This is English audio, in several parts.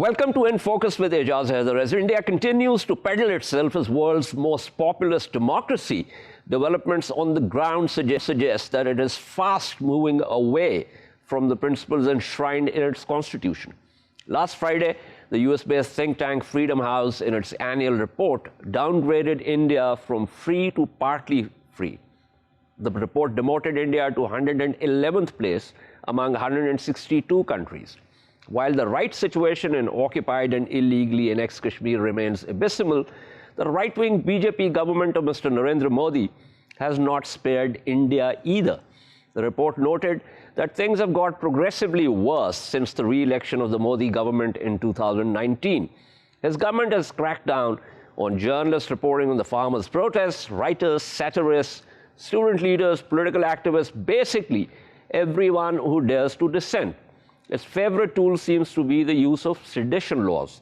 Welcome to In Focus with Ejaz Haider. As India continues to peddle itself as world's most populous democracy, developments on the ground suggest that it is fast moving away from the principles enshrined in its constitution. Last Friday, the US-based think tank Freedom House, in its annual report, downgraded India from free to partly free. The report demoted India to 111th place among 162 countries. While the rights situation in occupied and illegally annexed Kashmir remains abysmal, the right-wing BJP government of Mr. Narendra Modi has not spared India either. The report noted that things have got progressively worse since the re-election of the Modi government in 2019. His government has cracked down on journalists reporting on the farmers' protests, writers, satirists, student leaders, political activists, basically everyone who dares to dissent. Its favorite tool seems to be the use of sedition laws.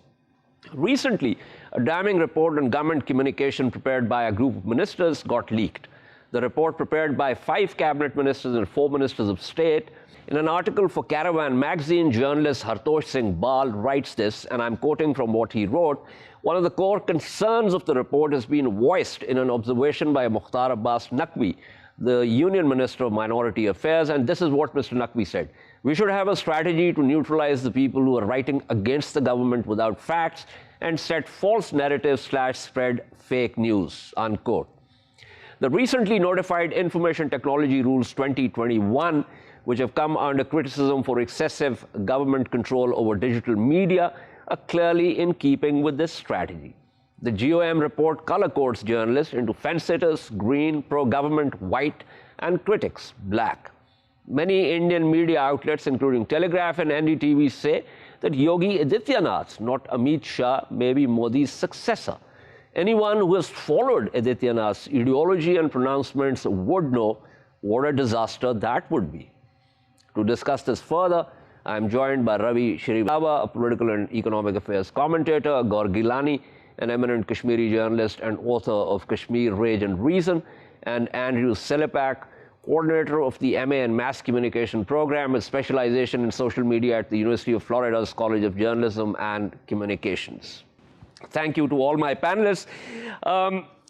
Recently, a damning report on government communication prepared by a group of ministers got leaked. The report, prepared by 5 cabinet ministers and 4 ministers of state, in an article for Caravan magazine, journalist Hartosh Singh Bal writes this, and I'm quoting from what he wrote. One of the core concerns of the report has been voiced in an observation by Mukhtar Abbas Naqvi, the Union Minister of Minority Affairs, and this is what Mr. Naqvi said. We should have a strategy to neutralize the people who are writing against the government without facts and set false narratives / spread fake news, unquote. The recently notified Information Technology Rules 2021, which have come under criticism for excessive government control over digital media, are clearly in keeping with this strategy. The GOM report color codes journalists into fence-sitters, green, pro-government, white, and critics, black. Many Indian media outlets, including Telegraph and NDTV, say that Yogi Adityanath, not Amit Shah, may be Modi's successor. Anyone who has followed Adityanath's ideology and pronouncements would know what a disaster that would be. To discuss this further, I am joined by Ravi Srivastava, a political and economic affairs commentator, Gaur Gilani, an eminent Kashmiri journalist and author of Kashmir, Rage and Reason, and Andrew Selepak, coordinator of the MA in Mass Communication program with specialization in social media at the University of Florida's College of Journalism and Communications. Thank you to all my panelists.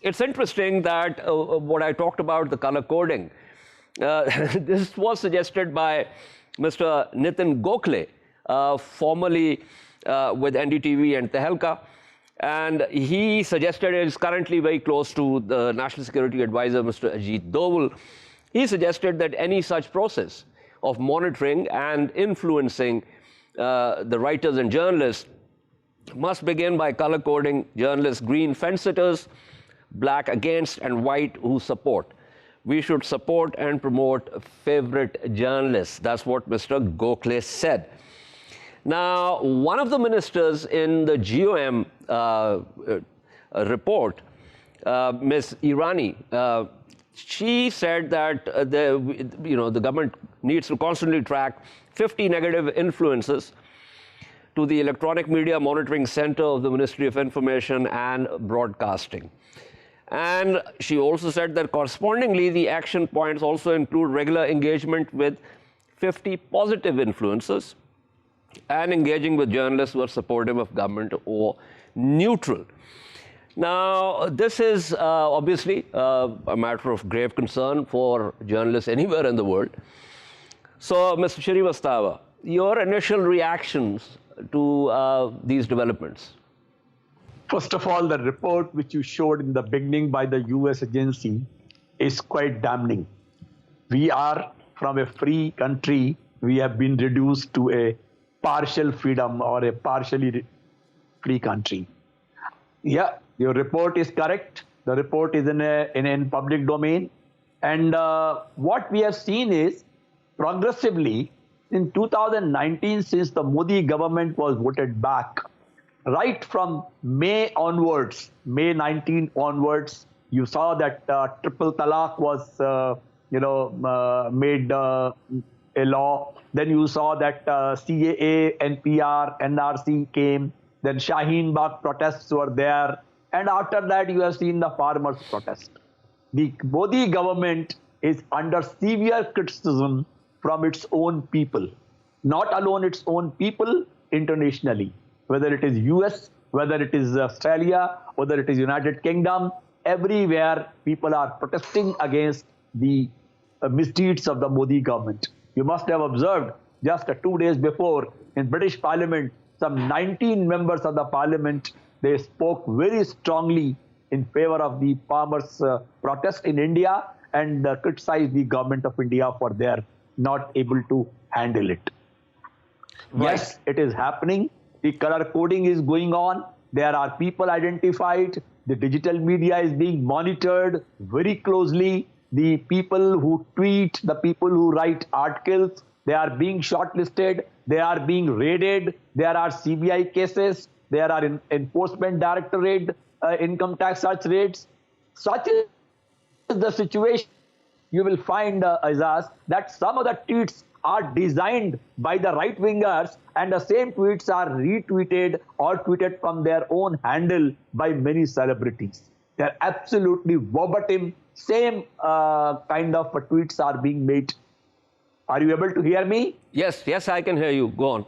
It's interesting that what I talked about, the color coding, this was suggested by Mr. Nitin Gokhale, formerly with NDTV and Tehelka. And he suggested, it is currently very close to the National Security Advisor, Mr. Ajit Doval. He suggested that any such process of monitoring and influencing the writers and journalists must begin by color coding journalists green fence-sitters, black against, and white who support. We should support and promote favorite journalists. That's what Mr. Gokhale said. Now, one of the ministers in the GOM report, Ms. Irani, she said that the government needs to constantly track 50 negative influences to the Electronic Media Monitoring Center of the Ministry of Information and Broadcasting. And she also said that correspondingly, the action points also include regular engagement with 50 positive influences and engaging with journalists who are supportive of government or neutral. Now, this is obviously a matter of grave concern for journalists anywhere in the world. So, Mr. Srivastava, your initial reactions to these developments? First of all, the report which you showed in the beginning by the US agency is quite damning. We are from a free country, we have been reduced to a partial freedom or a partially free country. Yeah, your report is correct. The report is in public domain. And what we have seen is progressively in 2019, since the Modi government was voted back, right from May onwards, May 19 onwards, you saw that triple talaq was made a law. Then you saw that CAA, NPR, NRC came. Then Shaheen Bagh protests were there. And after that, you have seen the farmers' protest. The Modi government is under severe criticism from its own people. Not alone its own people, internationally. whether it is US, whether it is Australia, whether it is United Kingdom, everywhere people are protesting against the misdeeds of the Modi government. You must have observed just 2 days before in British Parliament, some 19 members of the Parliament, they spoke very strongly in favor of the farmers' protest in India and criticized the government of India for their not able to handle it. Right. Yes, it is happening. The color coding is going on. There are people identified. The digital media is being monitored very closely. The people who tweet, the people who write articles, they are being shortlisted. They are being raided. There are CBI cases. There are enforcement directorate, income tax search raids. Such is the situation. You will find, Azaz, that some of the tweets are designed by the right-wingers and the same tweets are retweeted or tweeted from their own handle by many celebrities. They're absolutely verbatim, same kind of tweets are being made. Are you able to hear me? Yes, yes, I can hear you. Go on.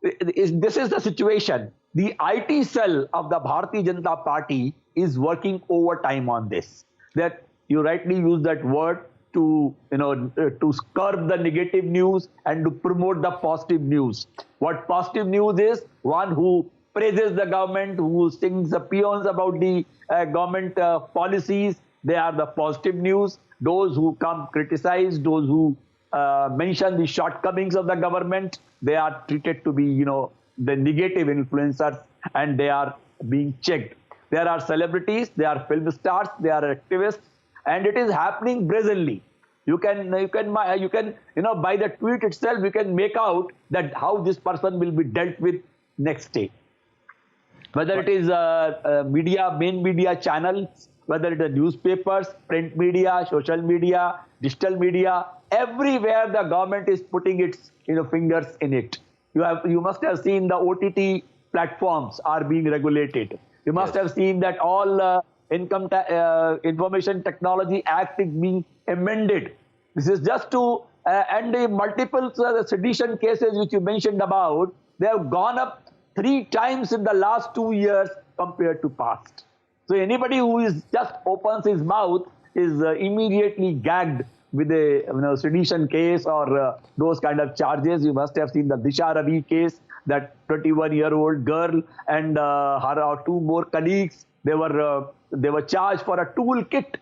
This is the situation. The IT cell of the Bharatiya Janata Party is working overtime on this. That you rightly use that word to to curb the negative news and to promote the positive news. What positive news is? One who praises the government, who sings the peons about the government policies. They are the positive news. Those who come criticize, those who mention the shortcomings of the government, they are treated to be, the negative influencers, and they are being checked. There are celebrities, they are film stars, they are activists, and it is happening brazenly. You can, by the tweet itself, you can make out that how this person will be dealt with next day. Whether it is media, main media channels, whether it is newspapers, print media, social media, digital media, everywhere the government is putting its fingers in it. You must have seen the OTT platforms are being regulated. You must have seen that all Information Technology Act is being amended. This is just to and the multiple sedition cases which you mentioned about, they have gone up 3 times in the last 2 years compared to past. So anybody who is just opens his mouth is immediately gagged with a sedition case or those kind of charges. You must have seen the Disha Ravi case, that 21-year-old girl and her 2 more colleagues. They were charged for a toolkit.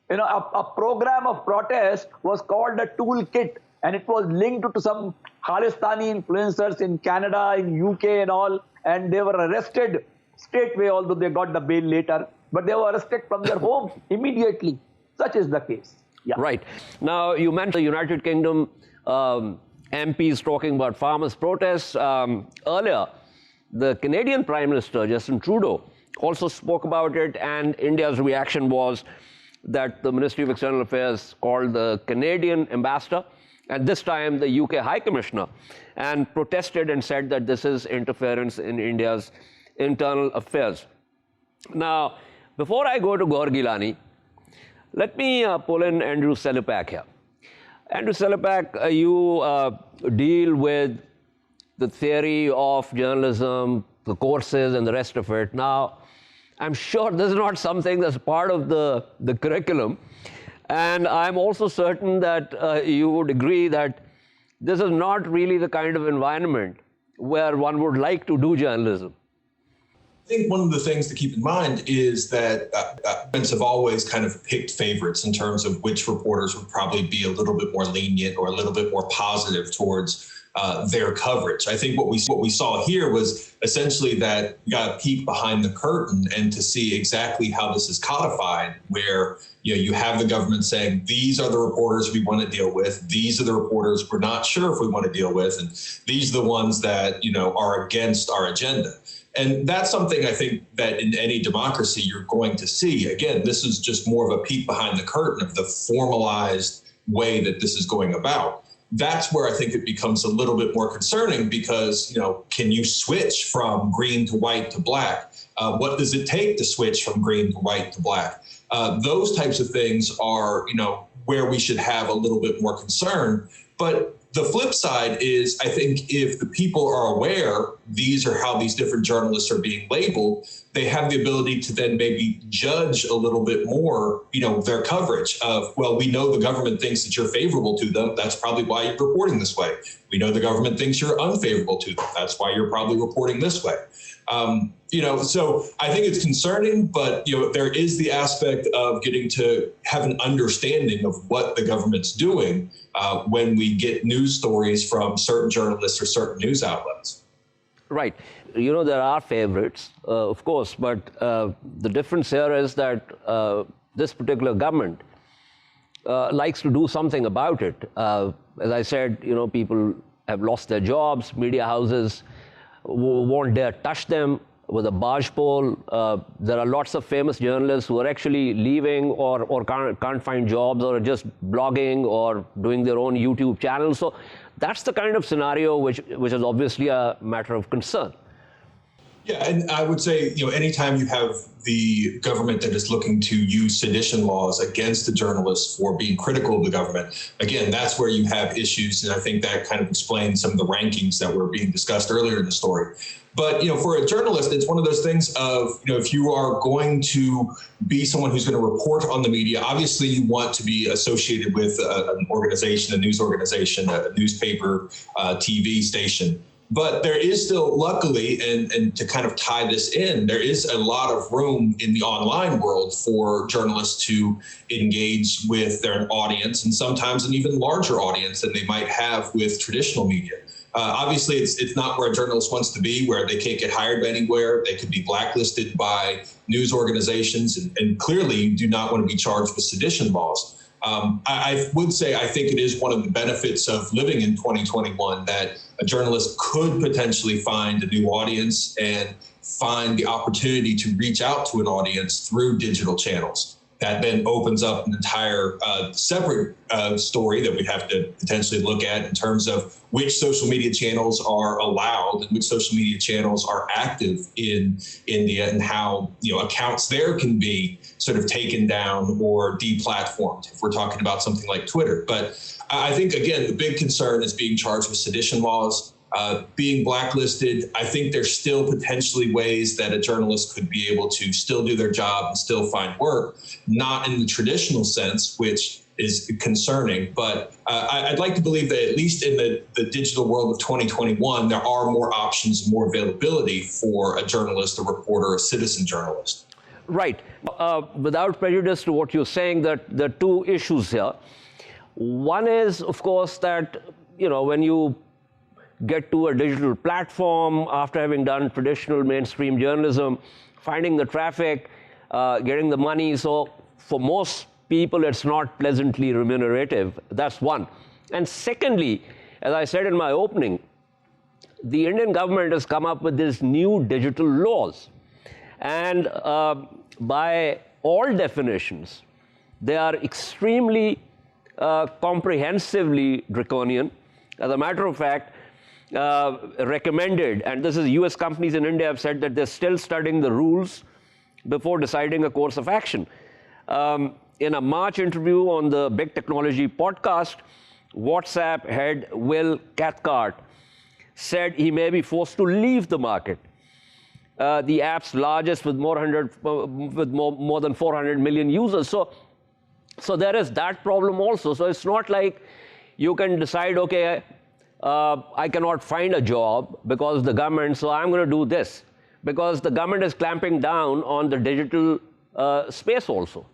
A program of protest was called a toolkit, and it was linked to some Khalistani influencers in Canada, in UK and all, and they were arrested straightway, although they got the bail later, but they were arrested from their home immediately. Such is the case. Yeah. Right. Now, you mentioned the United Kingdom MPs talking about farmers' protests. Earlier, the Canadian Prime Minister, Justin Trudeau, also spoke about it, and India's reaction was that the Ministry of External Affairs called the Canadian ambassador, and this time the UK High Commissioner, and protested and said that this is interference in India's internal affairs. Now, before I go to Gaur Gilani, let me pull in Andrew Selipak here. Andrew Selipak, you deal with the theory of journalism, the courses and the rest of it. Now, I'm sure this is not something that's part of the curriculum. And I'm also certain that you would agree that this is not really the kind of environment where one would like to do journalism. I think one of the things to keep in mind is that governments have always kind of picked favorites in terms of which reporters would probably be a little bit more lenient or a little bit more positive towards their coverage. I think what we saw here was essentially that you got a peek behind the curtain and to see exactly how this is codified, where you have the government saying, these are the reporters we want to deal with, these are the reporters we're not sure if we want to deal with, and these are the ones that are against our agenda. And that's something I think that in any democracy you're going to see. Again, this is just more of a peek behind the curtain of the formalized way that this is going about. That's where I think it becomes a little bit more concerning because, can you switch from green to white to black? What does it take to switch from green to white to black? Those types of things are, where we should have a little bit more concern. But the flip side is, I think if the people are aware these are how these different journalists are being labeled, they have the ability to then maybe judge a little bit more, their coverage of, well, we know the government thinks that you're favorable to them. That's probably why you're reporting this way. We know the government thinks you're unfavorable to them. That's why you're probably reporting this way. So I think it's concerning, but, there is the aspect of getting to have an understanding of what the government's doing when we get news stories from certain journalists or certain news outlets. Right. There are favorites, of course, but the difference here is that this particular government likes to do something about it. As I said, people have lost their jobs, media houses won't dare touch them with a barge pole. There are lots of famous journalists who are actually leaving or can't find jobs or are just blogging or doing their own YouTube channels. So that's the kind of scenario which is obviously a matter of concern. Yeah, and I would say, anytime you have the government that is looking to use sedition laws against the journalists for being critical of the government, again, that's where you have issues. And I think that kind of explains some of the rankings that were being discussed earlier in the story. But, for a journalist, it's one of those things of, if you are going to be someone who's going to report on the media, obviously you want to be associated with an organization, a news organization, a newspaper, TV station. But there is still, luckily, and to kind of tie this in, there is a lot of room in the online world for journalists to engage with their audience, and sometimes an even larger audience than they might have with traditional media. Obviously, it's not where a journalist wants to be, where they can't get hired anywhere. They could be blacklisted by news organizations, and clearly you do not want to be charged with sedition laws. I would say I think it is one of the benefits of living in 2021 that a journalist could potentially find a new audience and find the opportunity to reach out to an audience through digital channels. That then opens up an entire separate story that we have to potentially look at in terms of which social media channels are allowed and which social media channels are active in India, and how accounts there can be sort of taken down or deplatformed if we're talking about something like Twitter. But I think, again, the big concern is being charged with sedition laws. Being blacklisted, I think there's still potentially ways that a journalist could be able to still do their job and still find work, not in the traditional sense, which is concerning. But I'd like to believe that at least in the digital world of 2021, there are more options, more availability for a journalist, a reporter, a citizen journalist. Right. Without prejudice to what you're saying, that there are two issues here. One is, of course, that, when you get to a digital platform after having done traditional mainstream journalism, finding the traffic, getting the money. So for most people, it's not pleasantly remunerative. That's one. And secondly, as I said in my opening, the Indian government has come up with these new digital laws. And by all definitions, they are extremely comprehensively draconian. As a matter of fact, recommended, and this is US companies in India have said that they're still studying the rules before deciding a course of action. In a March interview on the Big Technology podcast, WhatsApp head Will Cathcart said he may be forced to leave the market. The app's largest with more than 400 million users. So there is that problem also. So it's not like you can decide, okay, I cannot find a job because the government, so I'm going to do this. Because the government is clamping down on the digital space also.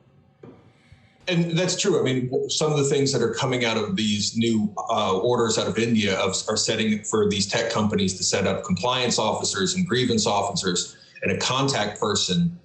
And that's true. I mean, some of the things that are coming out of these new orders out of India are setting for these tech companies to set up compliance officers and grievance officers and a contact person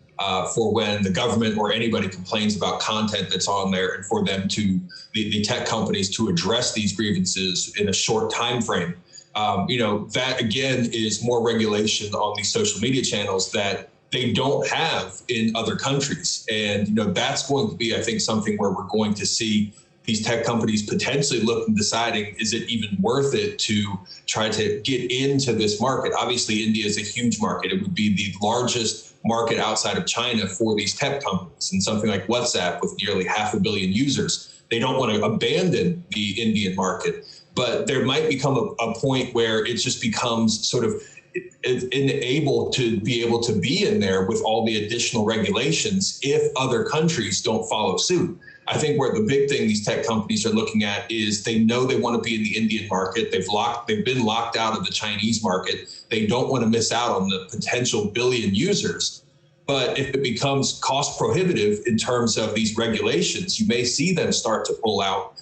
for when the government or anybody complains about content that's on there, and for them to, the tech companies to address these grievances in a short time frame. That again is more regulation on these social media channels that they don't have in other countries. And, that's going to be, I think, something where we're going to see these tech companies potentially look and deciding, is it even worth it to try to get into this market? Obviously, India is a huge market. It would be the largest market outside of China for these tech companies. And something like WhatsApp with nearly 500 million users, they don't want to abandon the Indian market. But there might become a point where it just becomes sort of able to be able to be in there with all the additional regulations if other countries don't follow suit. I think where the big thing these tech companies are looking at is they know they want to be in the Indian market. They've been locked out of the Chinese market. They don't want to miss out on the potential billion users. But if it becomes cost prohibitive in terms of these regulations, you may see them start to pull out,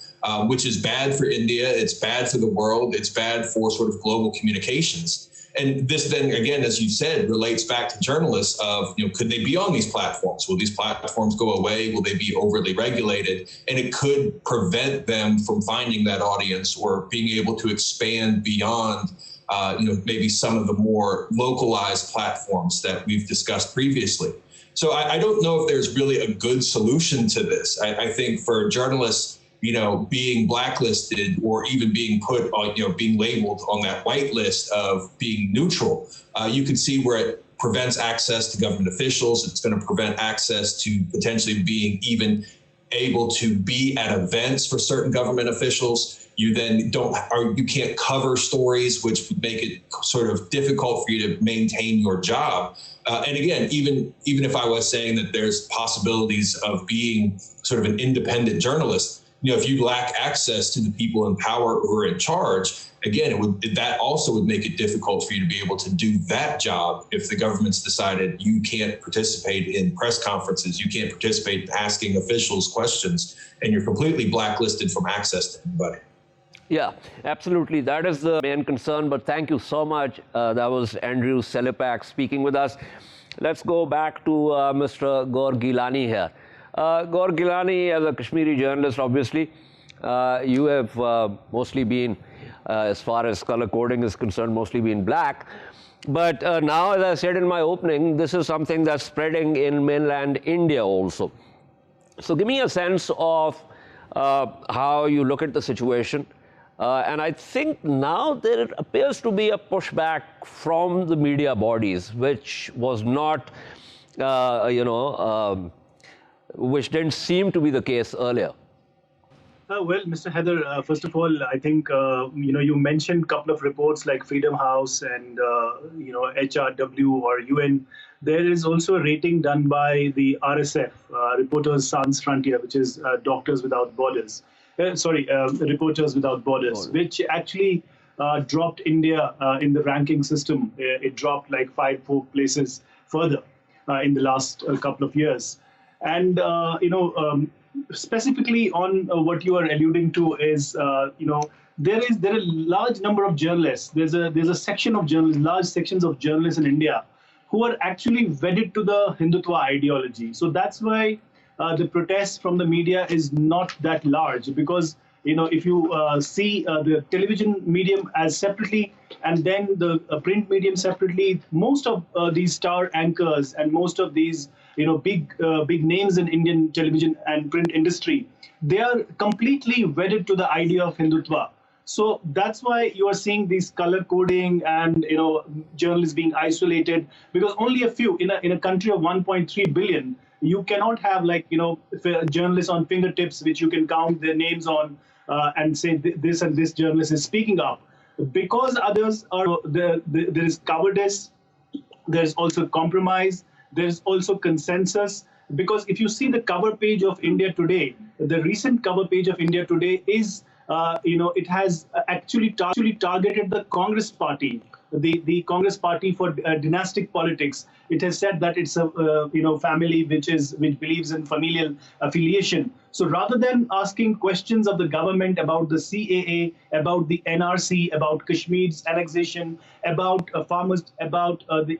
which is bad for India. It's bad for the world. It's bad for sort of global communications. And this then, again, as you said, relates back to journalists of, could they be on these platforms? Will these platforms go away? Will they be overly regulated? And it could prevent them from finding that audience or being able to expand beyond, maybe some of the more localized platforms that we've discussed previously. So I don't know if there's really a good solution to this. I think for journalists, being blacklisted or even being put on, being labeled on that white list of being neutral, you can see where it prevents access to government officials. It's going to prevent access to potentially being even able to be at events for certain government officials. You then you can't cover stories, which would make it sort of difficult for you to maintain your job. And again, even if I was saying that there's possibilities of being sort of an independent journalist, if you lack access to the people in power who are in charge, again, that also would make it difficult for you to be able to do that job if the government's decided you can't participate in press conferences, you can't participate in asking officials questions, and you're completely blacklisted from access to anybody. Yeah, absolutely. That is the main concern. But thank you so much. That was Andrew Selipak speaking with us. Let's go back to Mr. Gaur Gilani here. Gaur Gilani, as a Kashmiri journalist, obviously, you have mostly been, as far as color coding is concerned, mostly been black. But now, as I said in my opening, this is something that's spreading in mainland India also. So give me a sense of how you look at the situation. And I think now there appears to be a pushback from the media bodies, which was not, which didn't seem to be the case earlier. Well, Mr. Heather, first of all, I think, you mentioned a couple of reports like Freedom House and, HRW or UN. There is also a rating done by the RSF, Reporters Sans Frontier, which is Doctors Without Borders. Reporters Without Borders, which actually dropped India in the ranking system. It dropped like 4 places further in the last couple of years. And, specifically on what you are alluding to is, there are a large number of journalists. There's a section of journalists, large sections of journalists in India who are actually wedded to the Hindutva ideology. So that's why the protest from the media is not that large, because if you see the television medium as separately and then the print medium separately, most of these star anchors and most of these big names in Indian television and print industry, they are completely wedded to the idea of Hindutva. So that's why you are seeing these color coding and journalists being isolated, because only a few in a country of 1.3 billion. You cannot have journalists on fingertips, which you can count their names on and say this and this journalist is speaking up. Because others are, there is cowardice, there's also compromise, there's also consensus. Because if you see the cover page of India Today, the recent cover page of India Today is, it has actually targeted the Congress party. The Congress party for dynastic politics. It has said that it's a family which believes in familial affiliation. So rather than asking questions of the government about the CAA, about the NRC, about Kashmir's annexation, about farmers, about the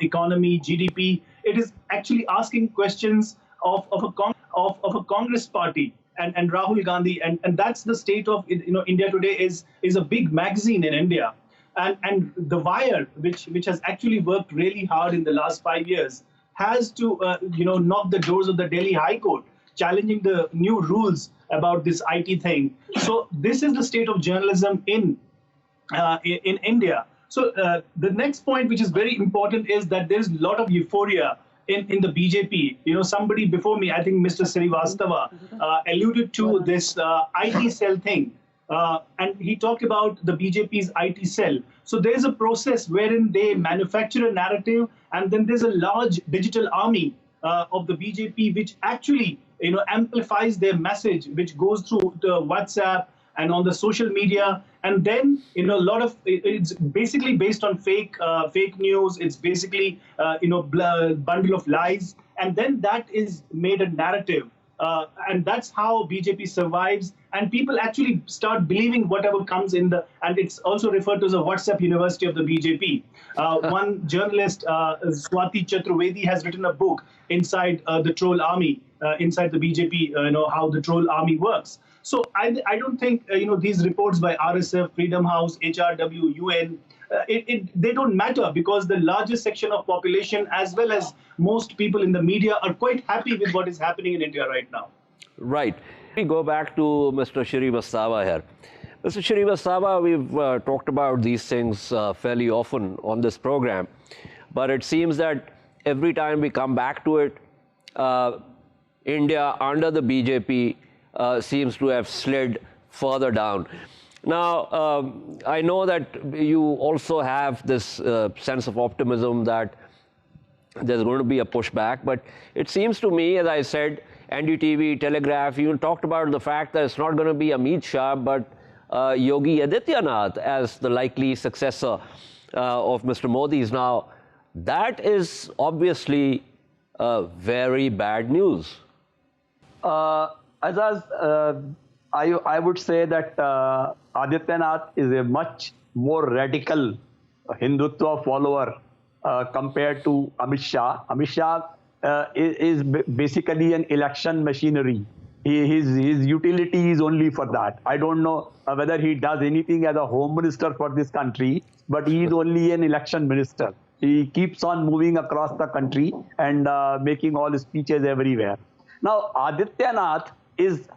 economy, GDP, it is actually asking questions of a Congress party and Rahul Gandhi, and that's the state of India Today is a big magazine in India. And The Wire, which has actually worked really hard in the last 5 years, has to knock the doors of the Delhi High Court, challenging the new rules about this IT thing. So this is the state of journalism in India. So the next point, which is very important, is that there's a lot of euphoria in the BJP. Somebody before me, I think Mr. Srivastava, alluded to this IT cell thing. And he talked about the BJP's IT cell. So there's a process wherein they manufacture a narrative, and then there's a large digital army of the BJP, which actually amplifies their message, which goes through the WhatsApp and on the social media. And then a lot of it's basically based on fake news. It's basically bundle of lies, and then that is made a narrative. And that's how BJP survives, and people actually start believing whatever comes in and it's also referred to as a WhatsApp university of the BJP. One journalist, Swati Chaturvedi, has written a book, Inside the Troll Army, inside the BJP, how the troll army works. So I don't think these reports by RSF, Freedom House, HRW, UN, they don't matter, because the largest section of population as well as most people in the media are quite happy with what is happening in India right now. Right. We go back to Mr. Shrivastava here. Mr. Shrivastava, we've talked about these things fairly often on this program, but it seems that every time we come back to it, India under the BJP seems to have slid further down. Now, I know that you also have this sense of optimism that there's going to be a pushback, but it seems to me, as I said, NDTV, Telegraph, you talked about the fact that it's not going to be Amit Shah, but Yogi Adityanath as the likely successor of Mr. Modi's. Now, that is obviously very bad news. Azaz, I would say that Adityanath is a much more radical Hindutva follower compared to Amit Shah. Amit Shah is basically an election machinery. His utility is only for that. I don't know whether he does anything as a home minister for this country, but he is only an election minister. He keeps on moving across the country and making all his speeches everywhere. Now, Adityanath is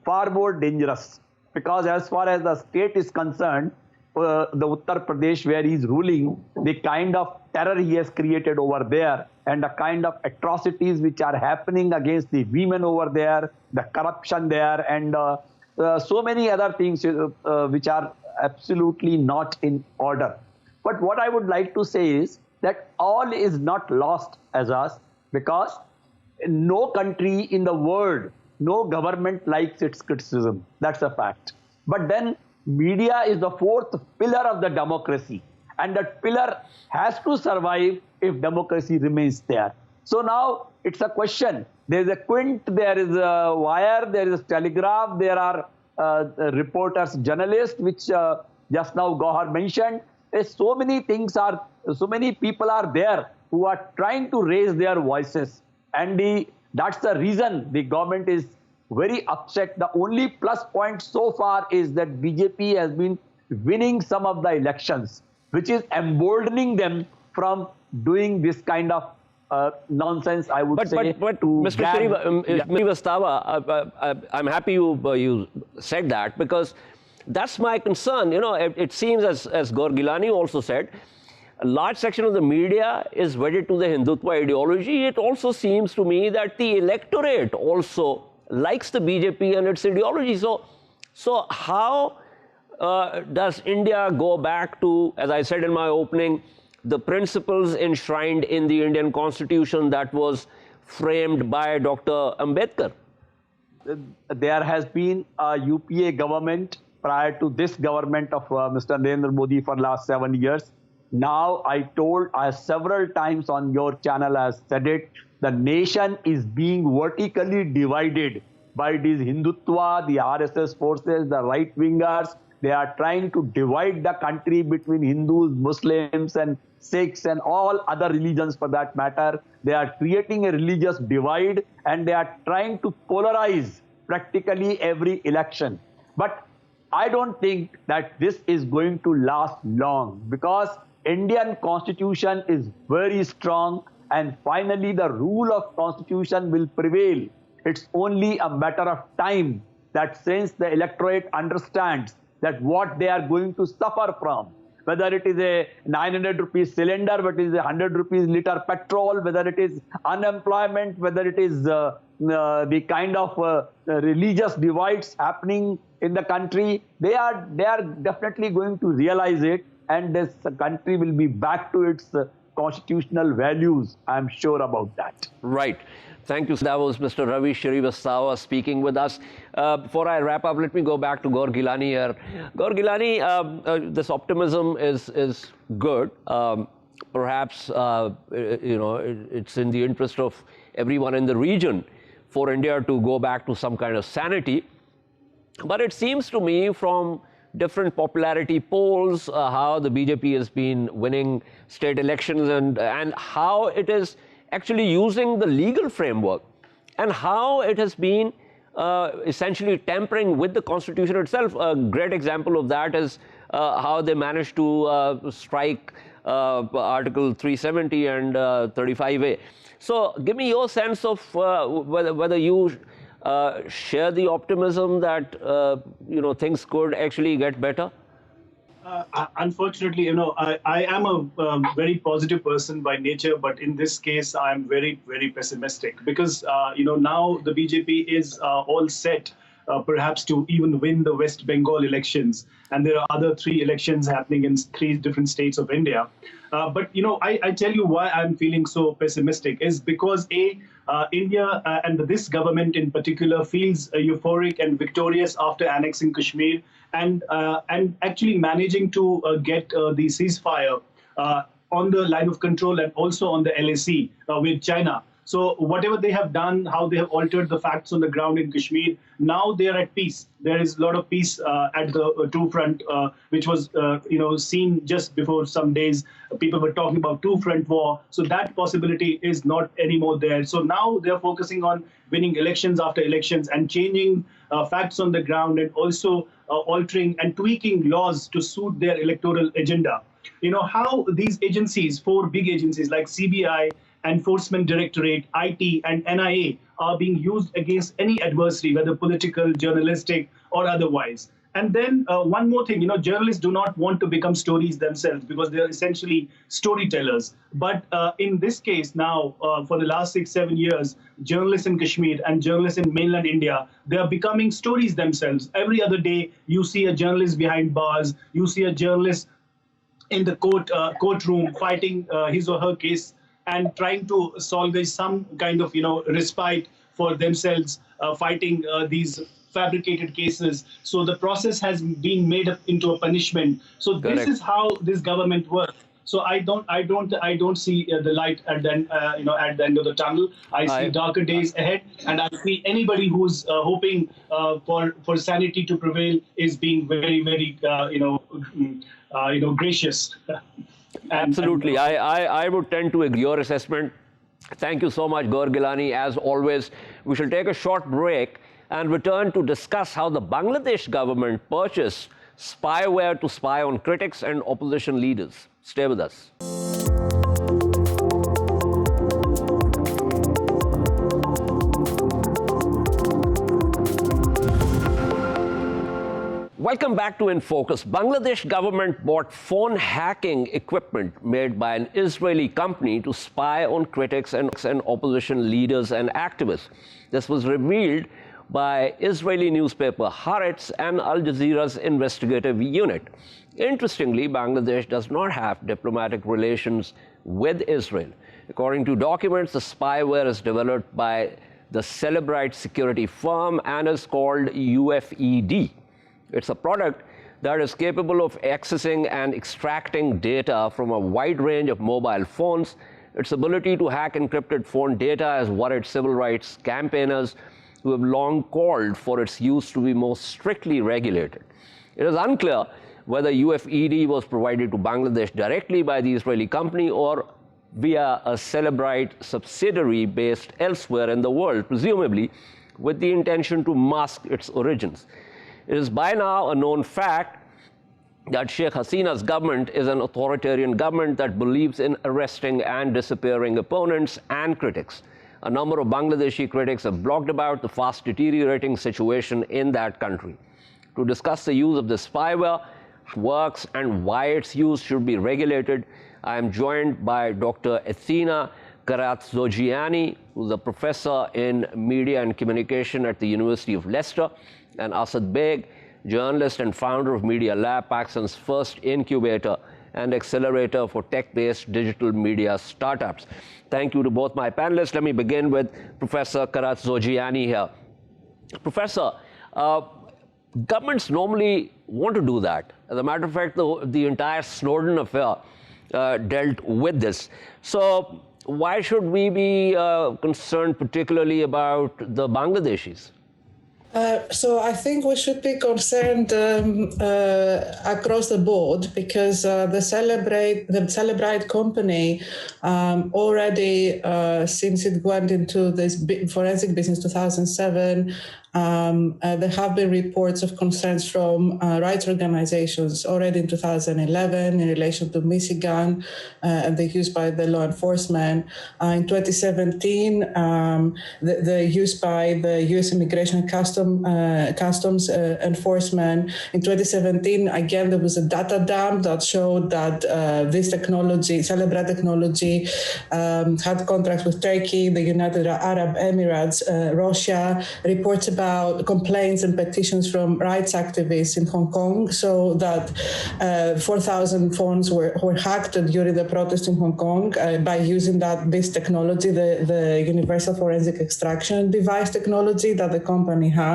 far more dangerous, because as far as the state is concerned, the Uttar Pradesh where he is ruling, the kind of terror he has created over there and the kind of atrocities which are happening against the women over there, the corruption there, and so many other things which are absolutely not in order. But what I would like to say is that all is not lost as us, because no country in the world, no government likes its criticism. That's a fact. But then media is the fourth pillar of the democracy, and that pillar has to survive if democracy remains there. So now it's a question. There is a Quint, there is a Wire, there is a Telegraph, there are reporters, journalists, which just now Gauhar mentioned. So many things are, so many people are there who are trying to raise their voices. And that's the reason the government is very upset. The only plus point so far is that BJP has been winning some of the elections, which is emboldening them from doing this kind of nonsense, I would say. But Mr. Shrivastava, I'm happy you said that, because that's my concern. It seems, as Gaur Gilani also said, a large section of the media is wedded to the Hindutva ideology. It also seems to me that the electorate also likes the BJP and its ideology. So how does India go back to, as I said in my opening, the principles enshrined in the Indian Constitution that was framed by Dr. Ambedkar? There has been a UPA government prior to this government of Mr. Narendra Modi for last 7 years. Now, I several times on your channel, I said it, the nation is being vertically divided by these Hindutva, the RSS forces, the right-wingers. They are trying to divide the country between Hindus, Muslims, and Sikhs, and all other religions for that matter. They are creating a religious divide, and they are trying to polarize practically every election. But I don't think that this is going to last long, because Indian Constitution is very strong, and finally the rule of Constitution will prevail. It's only a matter of time that since the electorate understands that what they are going to suffer from, whether it is a 900 rupees cylinder, whether it is a 100 rupees liter petrol, whether it is unemployment, whether it is the kind of religious divides happening in the country, they are definitely going to realize it, and this country will be back to its constitutional values. I'm sure about that. Right. Thank you. That was Mr. Ravi Srivastawa speaking with us. Before I wrap up, let me go back to Gaur Gilani here. Gaur Gilani, this optimism is good. Perhaps, it's in the interest of everyone in the region for India to go back to some kind of sanity. But it seems to me from different popularity polls, how the BJP has been winning state elections and how it is actually using the legal framework and how it has been essentially tampering with the Constitution itself. A great example of that is how they managed to strike Article 370 and 35A. So give me your sense of whether you share the optimism that things could actually get better. Unfortunately, I am a very positive person by nature, but in this case, I am very, very pessimistic because, now the BJP is all set perhaps to even win the West Bengal elections. And there are other 3 elections happening in 3 different states of India. But I tell you why I'm feeling so pessimistic is because India and this government in particular feels euphoric and victorious after annexing Kashmir and actually managing to get the ceasefire on the line of control and also on the LAC with China. So whatever they have done, how they have altered the facts on the ground in Kashmir, now they are at peace. There is a lot of peace at the two-front, which was, seen just before some days. People were talking about two-front war. So that possibility is not anymore there. So now they are focusing on winning elections after elections and changing facts on the ground and also altering and tweaking laws to suit their electoral agenda. How these agencies, 4 big agencies like CBI, Enforcement Directorate, IT, and NIA are being used against any adversary, whether political, journalistic, or otherwise. And then one more thing, journalists do not want to become stories themselves because they are essentially storytellers. But in this case now, for the last 6-7 years, journalists in Kashmir and journalists in mainland India, they are becoming stories themselves. Every other day, you see a journalist behind bars, you see a journalist in the courtroom fighting his or her case and trying to solve some kind of, respite for themselves, fighting these fabricated cases. So the process has been made up into a punishment. So Correct. This is how this government works. So I don't see the light at the end of the tunnel. I see darker days ahead, and I see anybody who's hoping for sanity to prevail is being very, very gracious. Absolutely. I would tend to agree your assessment. Thank you so much, Gaur Gilani. As always, we shall take a short break and return to discuss how the Bangladesh government purchased spyware to spy on critics and opposition leaders. Stay with us. Welcome back to In Focus. Bangladesh government bought phone hacking equipment made by an Israeli company to spy on critics and opposition leaders and activists. This was revealed by Israeli newspaper Haaretz and Al Jazeera's investigative unit. Interestingly, Bangladesh does not have diplomatic relations with Israel. According to documents, the spyware is developed by the Celebrite security firm and is called UFED. It's a product that is capable of accessing and extracting data from a wide range of mobile phones. Its ability to hack encrypted phone data has worried civil rights campaigners who have long called for its use to be more strictly regulated. It is unclear whether UFED was provided to Bangladesh directly by the Israeli company or via a Celebrite subsidiary based elsewhere in the world, presumably with the intention to mask its origins. It is by now a known fact that Sheikh Hasina's government is an authoritarian government that believes in arresting and disappearing opponents and critics. A number of Bangladeshi critics have blogged about the fast deteriorating situation in that country. To discuss the use of this spyware, works, and why its use should be regulated, I am joined by Dr. Athena Karatzogiani, who's a professor in media and communication at the University of Leicester, and Asad Beg, journalist and founder of Media Lab, Pakistan's first incubator and accelerator for tech-based digital media startups. Thank you to both my panelists. Let me begin with Professor Karat Zojiani here. Professor, governments normally want to do that. As a matter of fact, the entire Snowden affair dealt with this. So why should we be concerned particularly about the Bangladeshis? So I think we should be concerned across the board, because the Celebrite company already, since it went into this forensic business 2007, there have been reports of concerns from rights organizations already in 2011 in relation to Michigan and the use by the law enforcement. In 2017, the use by the U.S. Immigration and Customs Enforcement. In 2017, again, there was a data dump that showed that this technology, Celebrite technology, had contracts with Turkey, the United Arab Emirates, Russia, reports about complaints and petitions from rights activists in Hong Kong, so that 4,000 phones were hacked during the protest in Hong Kong by using this technology, the Universal Forensic Extraction Device technology that the company has.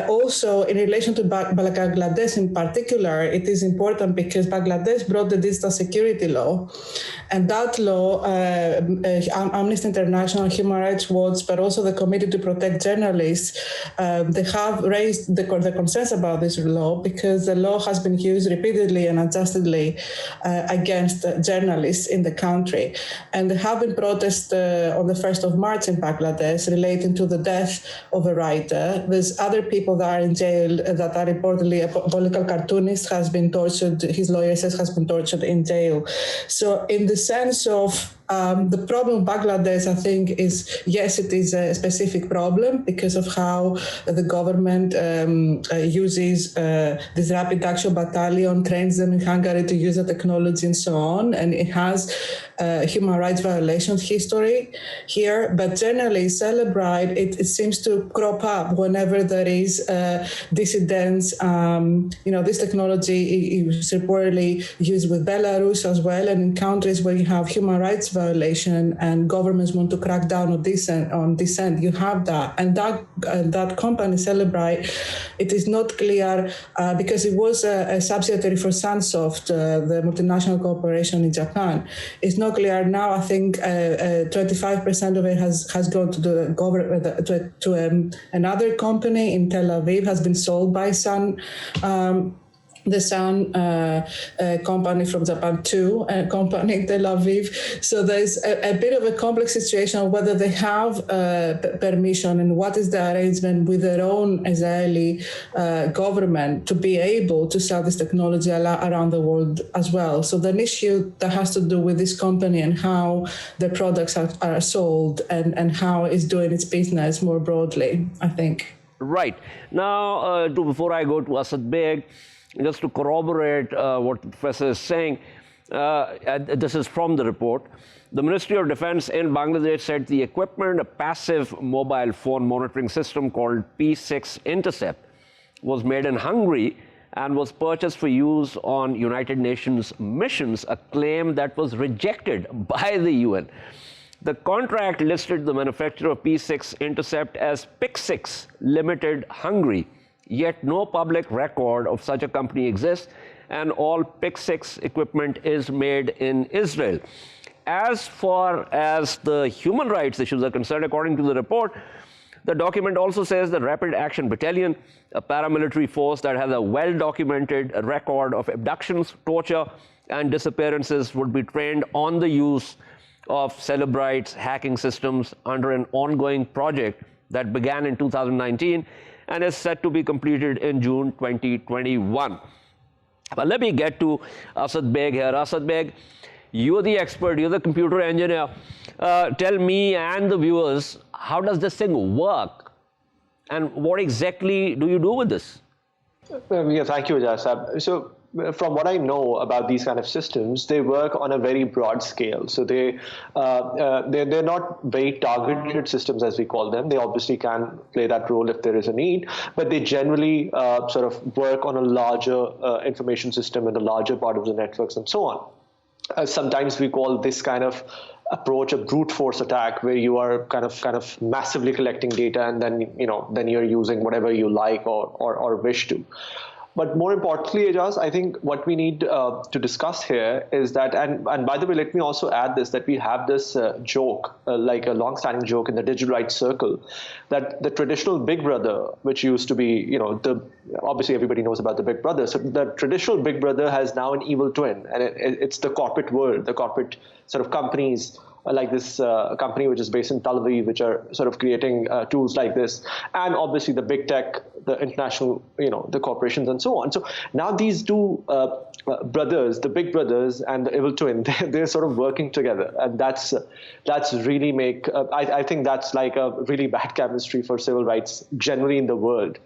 Also, in relation to Bangladesh in particular, it is important because Bangladesh brought the digital security law, and that law, Amnesty International, Human Rights Watch, but also the Committee to Protect Journalists, they have raised the concerns about this law because the law has been used repeatedly and unjustly against journalists in the country. And there have been protests on the 1st of March in Bangladesh relating to the death of a writer. There's other people that are in jail that are reportedly, a political cartoonist has been tortured, his lawyer says has been tortured in jail. So in the sense of the problem of Bangladesh, I think, is, yes, it is a specific problem because of how the government uses this rapid action battalion, trains them in Hungary to use the technology and so on. And it has human rights violations history here. But generally, Celebrite, it seems to crop up whenever there is dissidents. This technology is reportedly used with Belarus as well, and in countries where you have human rights violation and governments want to crack down on dissent, you have that. And that company, Celebrite, it is not clear because it was a subsidiary for Sunsoft, the multinational corporation in Japan. It's not clear now. I think 25% of it has gone to the government, to another company in Tel Aviv, has been sold by Sun. The Sun company from Japan to a company in Tel Aviv. So there's a bit of a complex situation of whether they have permission and what is the arrangement with their own Israeli government to be able to sell this technology around the world as well. So the issue that has to do with this company and how the products are sold and how it's doing its business more broadly, I think. Right. Now, before I go to Asad Beg, just to corroborate what the professor is saying, this is from the report. The Ministry of Defense in Bangladesh said the equipment, a passive mobile phone monitoring system called P6 Intercept, was made in Hungary and was purchased for use on United Nations missions, a claim that was rejected by the UN. The contract listed the manufacturer of P6 Intercept as PIC6 Limited Hungary, yet no public record of such a company exists, and all PIC6 equipment is made in Israel. As far as the human rights issues are concerned, according to the report, the document also says the Rapid Action Battalion, a paramilitary force that has a well-documented record of abductions, torture, and disappearances, would be trained on the use of Celebrite's hacking systems under an ongoing project that began in 2019 and is set to be completed in June 2021. But let me get to Asad Beg here. Asad Beg, you're the expert, you're the computer engineer. Tell me and the viewers, how does this thing work? And what exactly do you do with this? Yeah, thank you, Ajaz. So from what I know about these kind of systems, they work on a very broad scale. So they're not very targeted systems, as we call them. They obviously can play that role if there is a need, but they generally sort of work on a larger information system and a larger part of the networks and so on. Sometimes we call this kind of approach a brute force attack, where you are kind of massively collecting data, and then you're using whatever you like or wish to. But more importantly, Ejaz, I think what we need to discuss here is that, and by the way, let me also add this, that we have this joke, like a long-standing joke in the digital rights circle, that the traditional Big Brother, which used to be, obviously everybody knows about the Big Brother. So the traditional Big Brother has now an evil twin, and it's the corporate world, the corporate sort of companies, like this company which is based in Tel Aviv, which are sort of creating tools like this, and obviously the big tech, the international, the corporations and so on. So now these two brothers, the Big Brothers and the evil twin, they're sort of working together, and that's really I think that's like a really bad chemistry for civil rights generally in the world.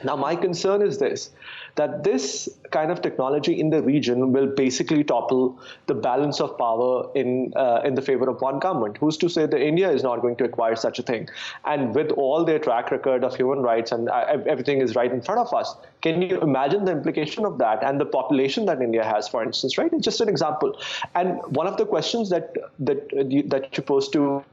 Now, my concern is this, that this kind of technology in the region will basically topple the balance of power in the favor of one government. Who's to say that India is not going to acquire such a thing? And with all their track record of human rights and everything is right in front of us, can you imagine the implication of that and the population that India has, for instance, right? It's just an example. And one of the questions that you pose to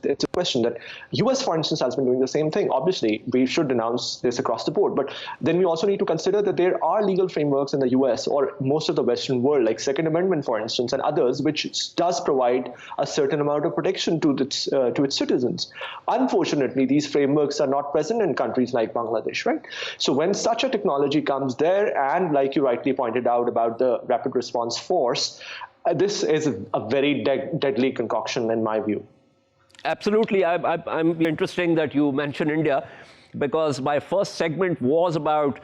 it's a question that US, for instance, has been doing the same thing. Obviously, we should denounce this across the board. But then we also need to consider that there are legal frameworks in the US or most of the Western world, like Second Amendment, for instance, and others, which does provide a certain amount of protection to its citizens. Unfortunately, these frameworks are not present in countries like Bangladesh, right? So when such a technology comes there, and like you rightly pointed out about the Rapid Response Force, this is a very deadly concoction in my view. Absolutely. I'm interesting that you mentioned India, because my first segment was about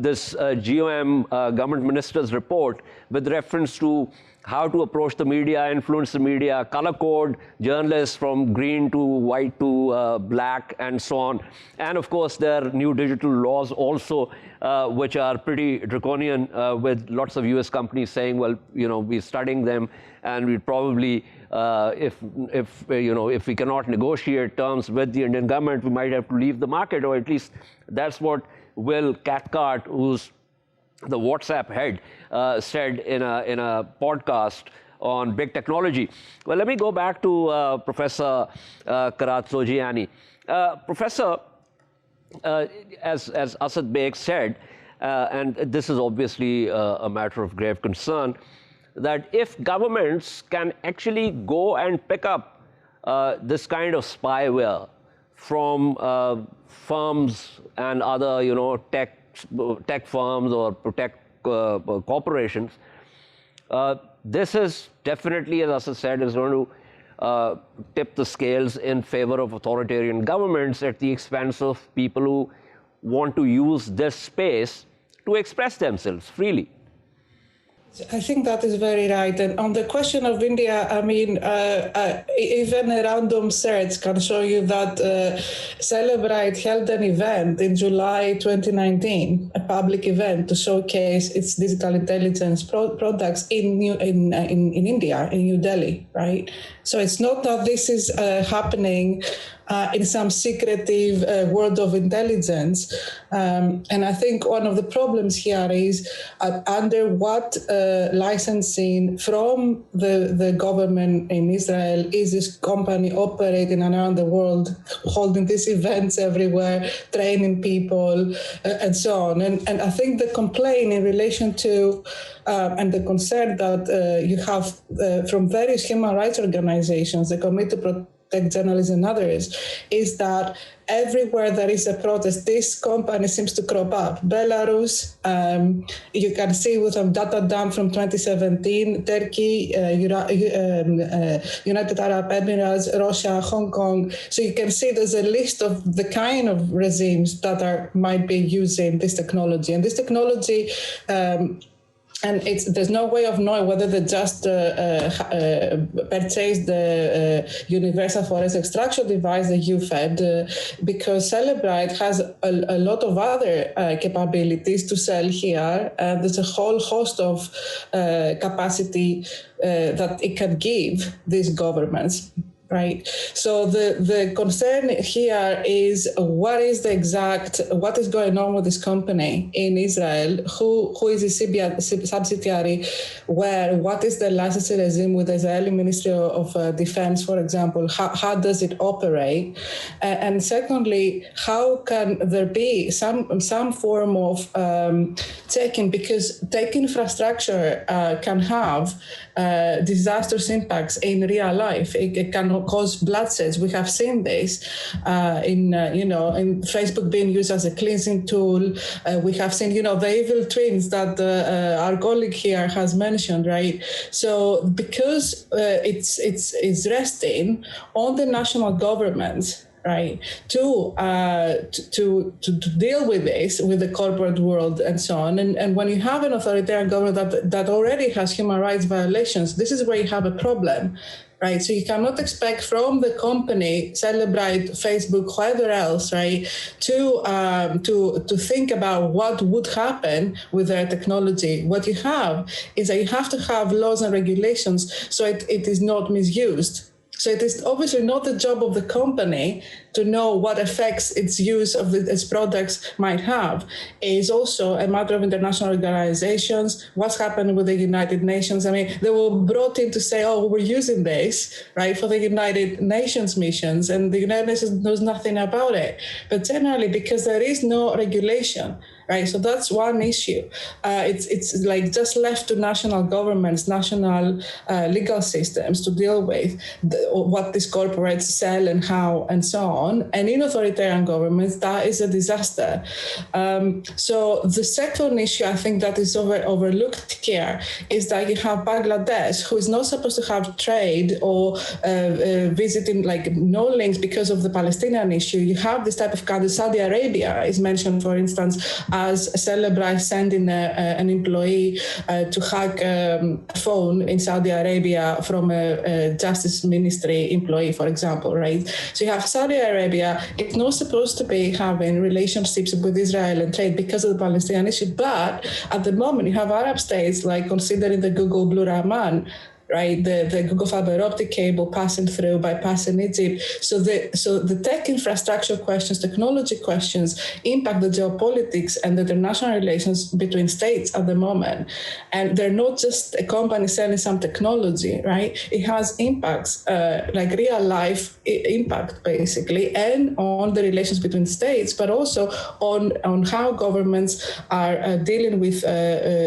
this GOM government minister's report with reference to how to approach the media, influence the media, color code journalists from green to white to black, and so on. And of course, there are new digital laws also, which are pretty draconian, with lots of US companies saying, well, we're studying them, and we'd probably, if we cannot negotiate terms with the Indian government, we might have to leave the market, or at least that's what Will Cathcart, who's the WhatsApp head, said in a podcast on big technology. Well, let me go back to Professor Karatzogianni. Professor, as Asad Beg said, and this is obviously a matter of grave concern, that if governments can actually go and pick up this kind of spyware from firms and other, tech firms or tech corporations, this is definitely, as Asad said, is going to tip the scales in favor of authoritarian governments at the expense of people who want to use this space to express themselves freely. I think that is very right. And on the question of India, I mean, even a random search can show you that Celebrite held an event in July 2019, a public event to showcase its digital intelligence products in India, in New Delhi, right? So it's not that this is happening in some secretive world of intelligence. And I think one of the problems here is under what licensing from the government in Israel is this company operating around the world, holding these events everywhere, training people, and so on. And I think the complaint in relation to and the concern that you have from various human rights organizations, the Committee to Protect Journalism and others, is that everywhere there is a protest, this company seems to crop up. Belarus, you can see with a data dump from 2017, Turkey, United Arab Emirates, Russia, Hong Kong. So you can see there's a list of the kind of regimes that might be using this technology. And this technology and there's no way of knowing whether they just purchased the Universal Forest Extraction Device, the UFED, because Cellebrite has a lot of other capabilities to sell here. There's a whole host of capacity that it can give these governments. Right. So the concern here is what is going on with this company in Israel? Who is the subsidiary? What is the licensing regime with the Israeli Ministry of Defense, for example? How does it operate? And secondly, how can there be some form of checking? Because tech infrastructure can have disastrous impacts in real life. It can cause bloodsheds. We have seen this in Facebook being used as a cleansing tool. We have seen, the evil twins that our colleague here has mentioned, right? So because it's resting on the national governments, right, to deal with this, with the corporate world and so on. And when you have an authoritarian government that already has human rights violations, this is where you have a problem, right? So you cannot expect from the company, Cellebrite, Facebook, whoever else, right, to think about what would happen with their technology. What you have is that you have to have laws and regulations so it is not misused. So it is obviously not the job of the company to know what effects its use of its products might have. It is also a matter of international organizations. What's happened with the United Nations? I mean, they were brought in to say, oh, we're using this, right, for the United Nations missions, and the United Nations knows nothing about it. But generally, because there is no regulation, right? So that's one issue. It's like just left to national governments, national legal systems to deal with what these corporates sell and how and so on. And in authoritarian governments, that is a disaster. So the second issue I think that is overlooked here is that you have Bangladesh, who is not supposed to have trade or visiting, like no links because of the Palestinian issue. You have this type of country. Saudi Arabia is mentioned, for instance, as Cellebrite sending an employee to hack a phone in Saudi Arabia from a justice ministry employee, for example, right? So you have Saudi Arabia. It's not supposed to be having relationships with Israel and trade because of the Palestinian issue. But at the moment, you have Arab states like considering the Google Blue Rahman, right? The Google fiber optic cable passing through, bypassing Egypt. So the tech infrastructure questions, technology questions impact the geopolitics and the international relations between states at the moment. And they're not just a company selling some technology, right? It has impacts, like real life impact basically, and on the relations between states, but also on how governments are dealing with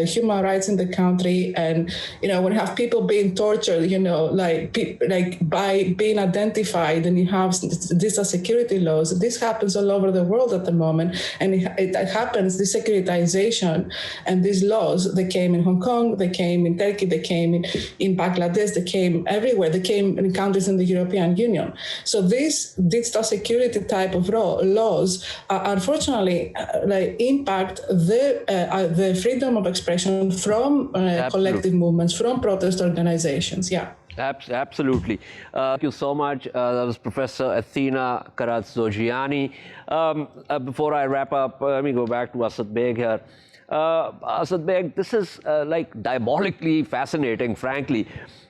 human rights in the country. And, when you have people being tortured, like by being identified, and you have digital security laws. This happens all over the world at the moment, and it happens. This securitization and these laws, they came in Hong Kong, they came in Turkey, they came in Bangladesh, they came everywhere. They came in countries in the European Union. So these digital security type of laws, unfortunately, impact the freedom of expression from collective movements, from protest organizations. Yeah. Absolutely. Thank you so much. That was Professor Athena Karatzogianni. Before I wrap up, let me go back to Asad Beg here. Asad Beg, this is diabolically fascinating, frankly.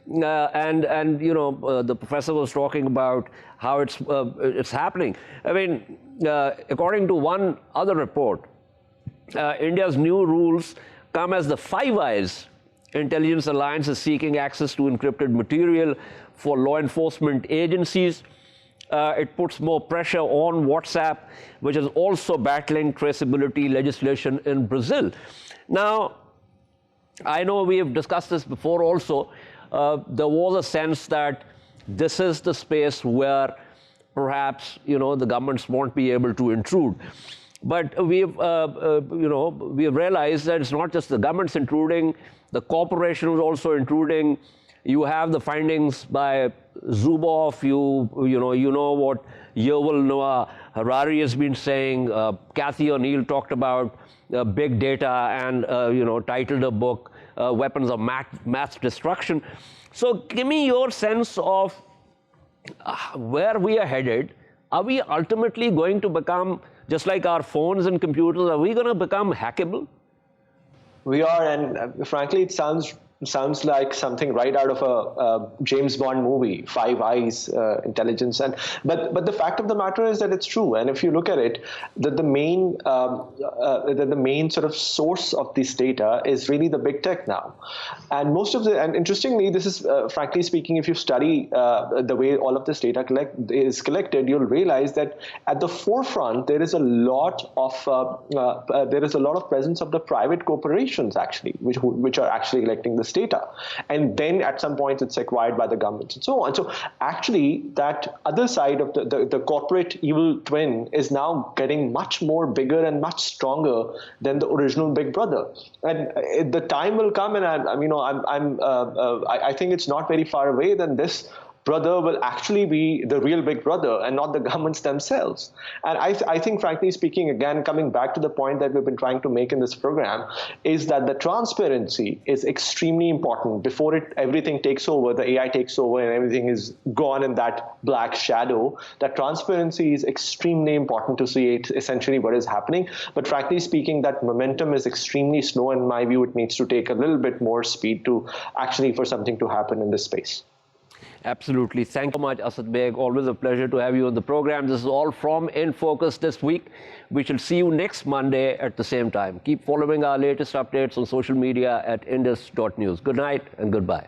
The professor was talking about how it's happening. I mean, according to one other report, India's new rules come as the Five Eyes intelligence alliance is seeking access to encrypted material for law enforcement agencies. It puts more pressure on WhatsApp, which is also battling traceability legislation in Brazil. Now, I know we have discussed this before also. There was a sense that this is the space where perhaps, the governments won't be able to intrude. But we've realized that it's not just the governments intruding, the corporation is also intruding. You have the findings by Zuboff. You know what Yuval Noah Harari has been saying. Cathy O'Neil talked about big data and titled a book weapons of mass destruction. So give me your sense of where we are headed. Are we ultimately going to become, just like our phones and computers, are we going to become hackable? We are, and frankly, it sounds like something right out of a James Bond movie, Five Eyes intelligence. But the fact of the matter is that it's true. And if you look at it, that the main sort of source of this data is really the big tech now. And and interestingly, this is frankly speaking, if you study the way all of this data is collected, you'll realize that at the forefront there is a lot of presence of the private corporations actually, which are actually collecting this data, and then at some point it's acquired by the governments and so on. So actually that other side of the corporate evil twin is now getting much more bigger and much stronger than the original big brother. And the time will come, and I think it's not very far away than this brother will actually be the real big brother and not the governments themselves. And I think, frankly speaking, again, coming back to the point that we've been trying to make in this program, is that the transparency is extremely important. Before everything takes over, the AI takes over and everything is gone in that black shadow, that transparency is extremely important to see essentially what is happening. But frankly speaking, that momentum is extremely slow. In my view, it needs to take a little bit more speed for something to happen in this space. Absolutely. Thank you so much, Asad Beg. Always a pleasure to have you on the program. This is all from In Focus this week. We shall see you next Monday at the same time. Keep following our latest updates on social media at indus.news. Good night and goodbye.